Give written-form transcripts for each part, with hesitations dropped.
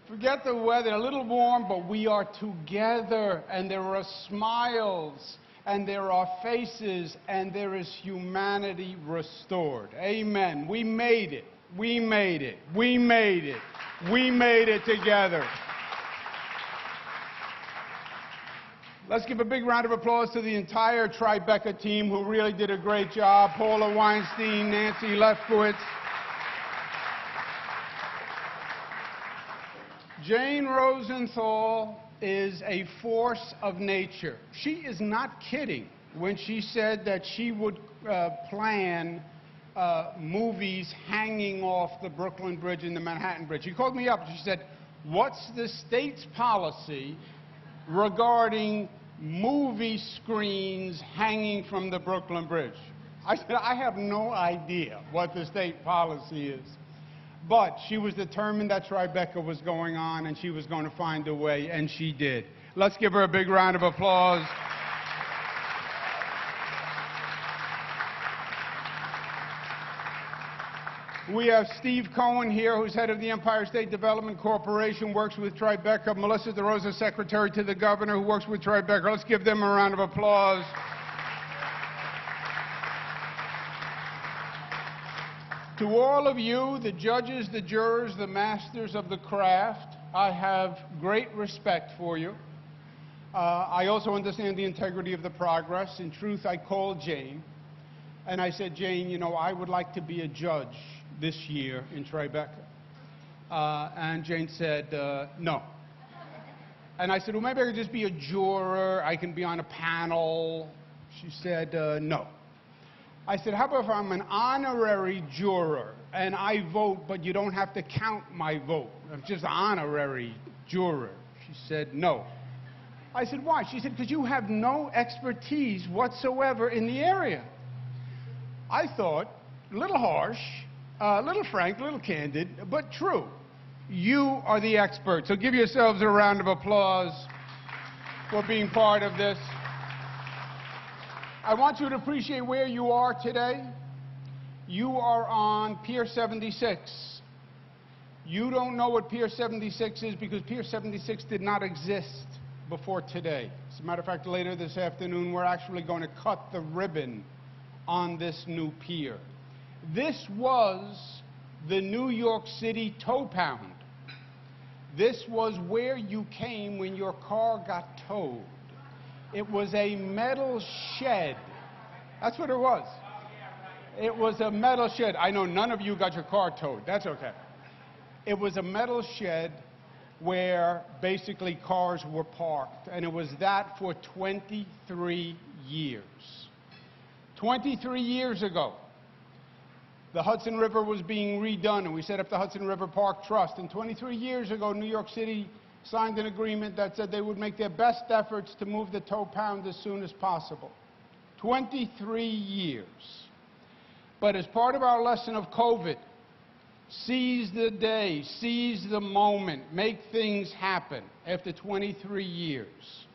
Forget the weather, a little warm, but we are together, and there are smiles, and there are faces, and there is humanity restored. Amen. We made it. We made it. We made it. We made it together. Let's give a big round of applause to the entire Tribeca team who really did a great job. Paula Weinstein, Nancy Lefkowitz. Jane Rosenthal is a force of nature. She is not kidding when she said that she would plan movies hanging off the Brooklyn Bridge and the Manhattan Bridge. She called me up and she said, "What's the state's policy regarding movie screens hanging from the Brooklyn Bridge?" I said, "I have no idea what the state policy is." But she was determined that Tribeca was going on, and she was going to find a way, and she did. Let's give her a big round of applause. We have Steve Cohen here, who's head of the Empire State Development Corporation, works with Tribeca. Melissa DeRosa, secretary to the governor, who works with Tribeca. Let's give them a round of applause. To all of you, the judges, the jurors, the masters of the craft, I have great respect for you. I also understand the integrity of the progress. In truth, I called Jane, and I said, "Jane, you know, I would like to be a judge this year in Tribeca." And Jane said, "No." And I said, "Well, maybe I could just be a juror. I can be on a panel." She said, "No." I said, "How about if I'm an honorary juror and I vote, but you don't have to count my vote? I'm just an honorary juror." She said, "No." I said, "Why?" She said, "Because you have no expertise whatsoever in the area." I thought, a little harsh, a little frank, a little candid, but true. You are the expert. So give yourselves a round of applause for being part of this. I want you to appreciate where you are today. You are on Pier 76. You don't know what Pier 76 is because Pier 76 did not exist before today. As a matter of fact, later this afternoon, we're actually going to cut the ribbon on this new pier. This was the New York City tow pound. This was where you came when your car got towed. It was a metal shed. That's what it was. It was a metal shed. I know none of you got your car towed. That's okay. It was a metal shed where basically cars were parked, and it was that for 23 years. 23 years ago, the Hudson River was being redone, and we set up the Hudson River Park Trust. And 23 years ago, New York City signed an agreement that said they would make their best efforts to move the tow pound as soon as possible. 23 years. But as part of our lesson of COVID, seize the day, seize the moment, make things happen. After 23 years,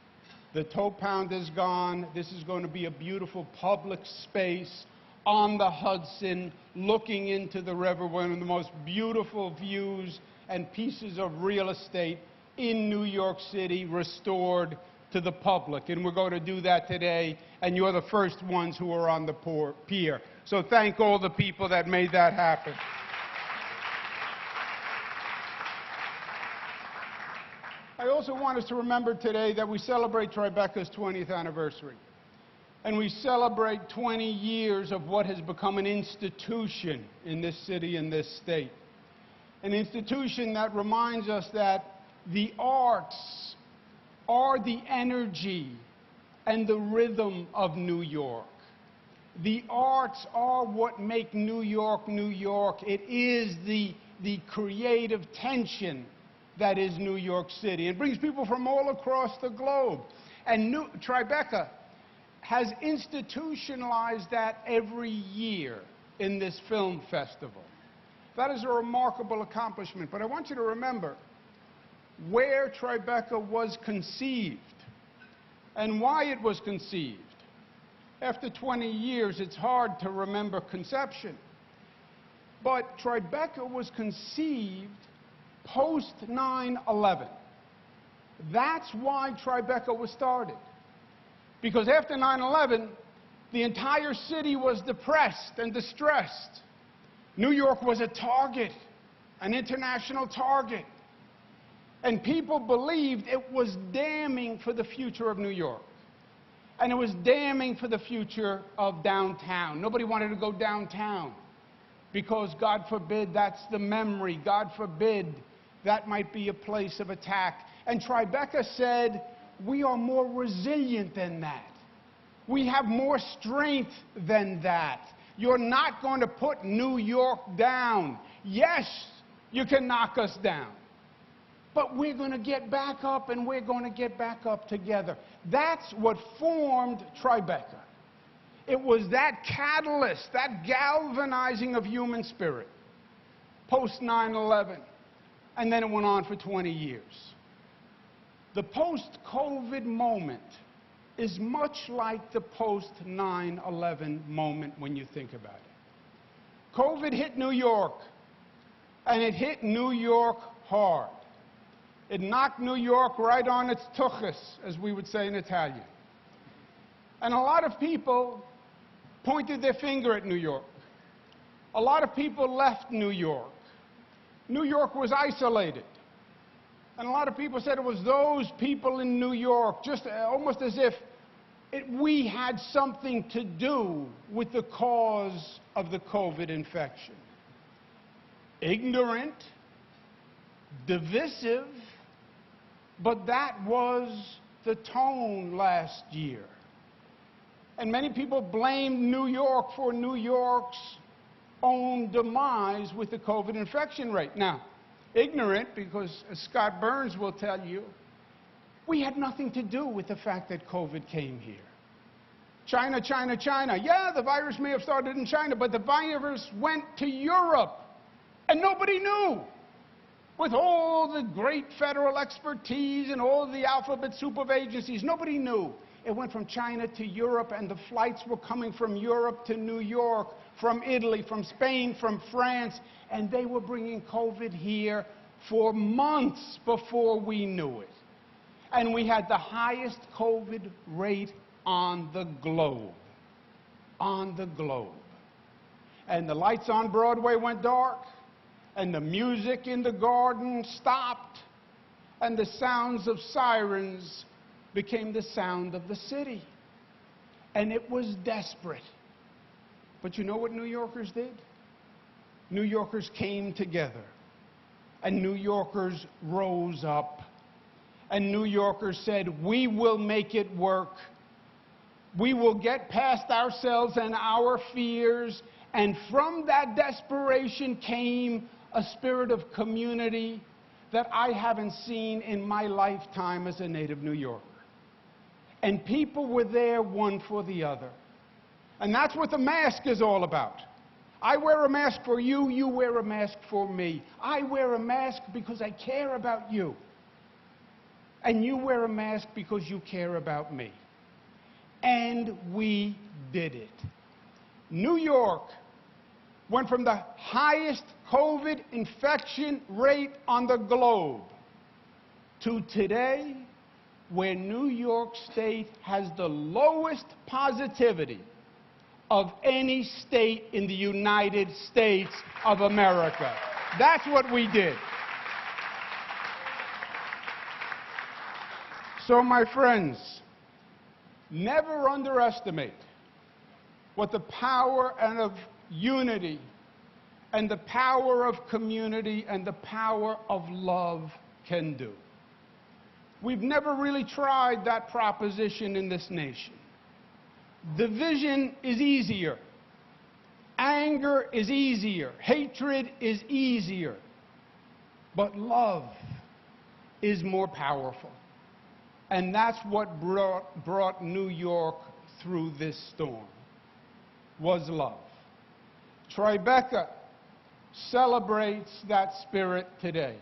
the tow pound is gone. This is going to be a beautiful public space on the Hudson, looking into the river, one of the most beautiful views and pieces of real estate in New York City, restored to the public. And we're going to do that today, and you're the first ones who are on the pier. So thank all the people that made that happen. I also want us to remember today that we celebrate Tribeca's 20th anniversary. And we celebrate 20 years of what has become an institution in this city and this state. An institution that reminds us that the arts are the energy and the rhythm of New York. The arts are what make New York, New York. It is the creative tension that is New York City. It brings people from all across the globe. And Tribeca has institutionalized that every year in this film festival. That is a remarkable accomplishment. But I want you to remember where Tribeca was conceived and why it was conceived. After 20 years, it's hard to remember conception. But Tribeca was conceived post 9/11. That's why Tribeca was started. Because after 9/11, the entire city was depressed and distressed. New York was a target, an international target. And people believed it was damning for the future of New York. And it was damning for the future of downtown. Nobody wanted to go downtown because, God forbid, that's the memory. God forbid, that might be a place of attack. And Tribeca said, we are more resilient than that. We have more strength than that. You're not going to put New York down. Yes, you can knock us down. But we're going to get back up, and we're going to get back up together. That's what formed Tribeca. It was that catalyst, that galvanizing of human spirit, post 9/11. And then it went on for 20 years. The post-COVID moment is much like the post-9/11 moment when you think about it. COVID hit New York, and it hit New York hard. It knocked New York right on its tuchus, as we would say in Italian. And a lot of people pointed their finger at New York. A lot of people left New York. New York was isolated. And a lot of people said it was those people in New York, just almost as if we had something to do with the cause of the COVID infection. Ignorant, divisive, but that was the tone last year. And many people blamed New York for New York's own demise with the COVID infection rate. Now, ignorant, because as Scott Burns will tell you, we had nothing to do with the fact that COVID came here. China, China, China. Yeah, the virus may have started in China, but the virus went to Europe, and nobody knew. With all the great federal expertise and all the alphabet soup of agencies, nobody knew. It went from China to Europe, and the flights were coming from Europe to New York, from Italy, from Spain, from France, and they were bringing COVID here for months before we knew it. And we had the highest COVID rate on the globe. On the globe. And the lights on Broadway went dark, and the music in the garden stopped, and the sounds of sirens became the sound of the city. And it was desperate. But you know what New Yorkers did? New Yorkers came together, and New Yorkers rose up, and New Yorkers said, we will make it work. We will get past ourselves and our fears. And from that desperation came a spirit of community that I haven't seen in my lifetime as a native New Yorker. And people were there one for the other. And that's what the mask is all about. I wear a mask for you, you wear a mask for me. I wear a mask because I care about you. And you wear a mask because you care about me. And we did it. New York went from the highest COVID infection rate on the globe to today, where New York State has the lowest positivity of any state in the United States of America. That's what we did. So, my friends, never underestimate what the power of unity and the power of community and the power of love can do. We've never really tried that proposition in this nation. Division is easier. Anger is easier. Hatred is easier. But love is more powerful. And that's what brought New York through this storm, was love. Tribeca celebrates that spirit today.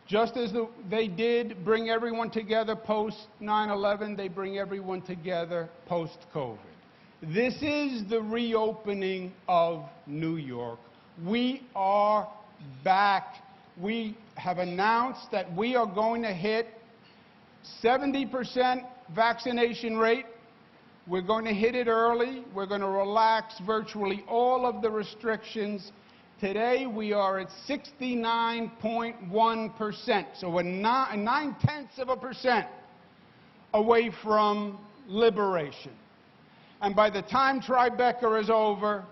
Just as they did bring everyone together post 9/11, they bring everyone together post-COVID. This is the reopening of New York. We are back. We have announced that we are going to hit 70% vaccination rate. We're going to hit it early. We're going to relax virtually all of the restrictions. Today, we are at 69.1%, so we're 9/10% away from liberation. And by the time Tribeca is over,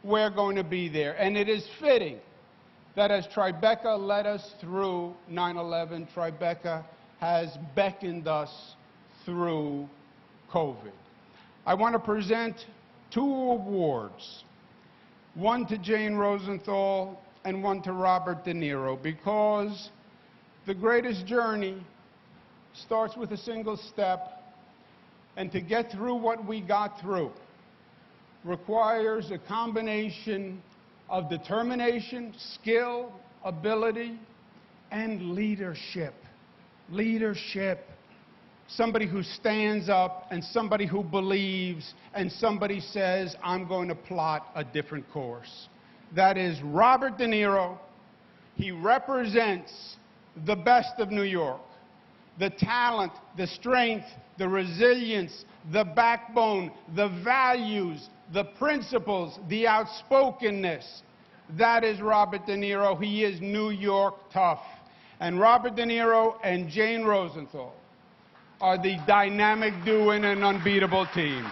we're going to be there. And it is fitting that as Tribeca led us through 9/11, Tribeca has beckoned us through COVID. I want to present 2 awards, one to Jane Rosenthal and one to Robert De Niro, because the greatest journey starts with a single step, and to get through what we got through requires a combination of determination, skill, ability, and leadership. Leadership. Somebody who stands up and somebody who believes and somebody says, I'm going to plot a different course. That is Robert De Niro. He represents the best of New York. The talent, the strength, the resilience, the backbone, the values, the principles, the outspokenness. That is Robert De Niro. He is New York tough. And Robert De Niro and Jane Rosenthal are the dynamic duo and an unbeatable team.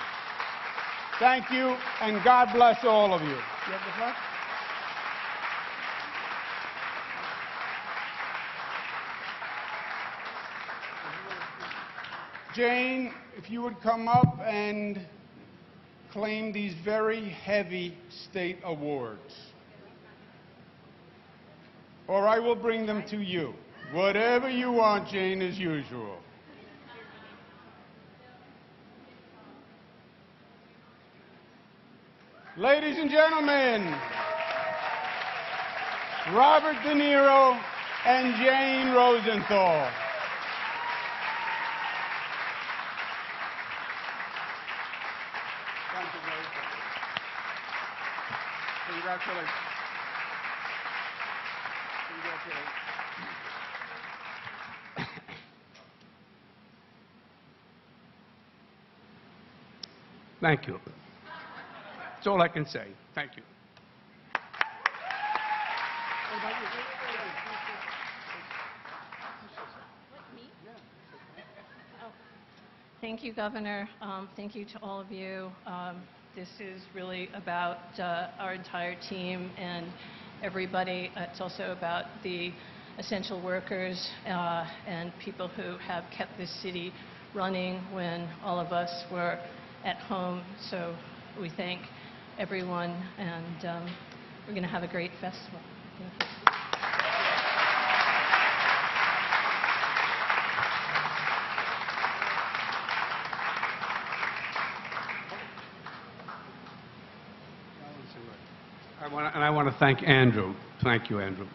Thank you, and God bless all of you. You have the flag? Jane, if you would come up and claim these very heavy state awards. Or I will bring them to you. Whatever you want, Jane, as usual. Ladies and gentlemen, Robert De Niro and Jane Rosenthal. Thank you very much. Congratulations. Congratulations. Thank you. That's all I can say. Thank you. Thank you, Governor. Thank you to all of you. This is really about our entire team and everybody. It's also about the essential workers and people who have kept this city running when all of us were at home. So we thank everyone, and we're going to have a great festival. Thank you. I want to thank Andrew. Thank you, Andrew.